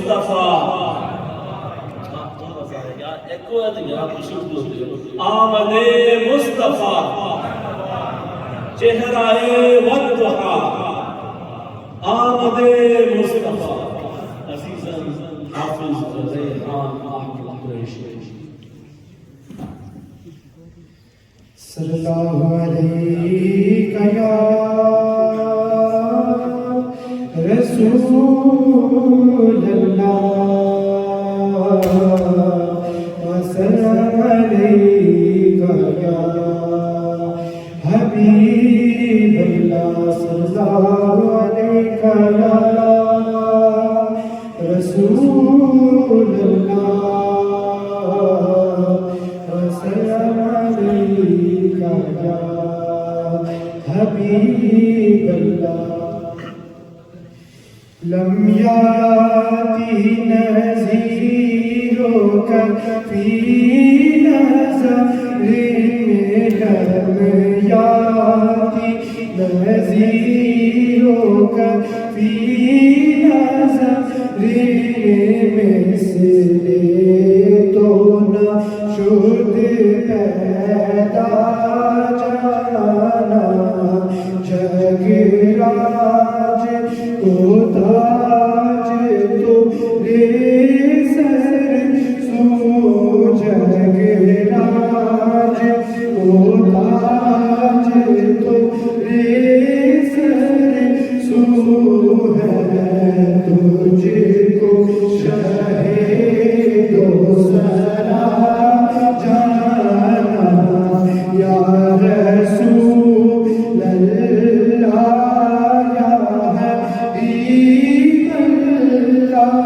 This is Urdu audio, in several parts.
مصطفیٰ آمد مصطفیٰ چہرہ والضحا آمد مصطفیٰ عزیزاً حافظ ریحان احمد قریشی صلی اللہ علیہ یا رسول اللہ وسلم علیہ یا حبیب اللہ صلی اللہ علیہ یا رسول اللہ وسلم علیہ یا حبیب اللہ لم یاتی نذیرک فی نظر لم یاتی نذیرک فی نظر مثل تو نہ شد پیدا جانا جگ راج کو تاج تو رے سر سو جگ راج کو تاج تو رے سر سو ہے تجھ کو شہ دو سرا جانا یا رسول اللہ یا حبیب اللہ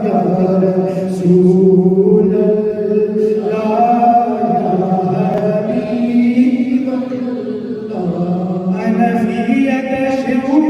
یا رسول اللہ یا حبیب اللہ انا فی تشعر کو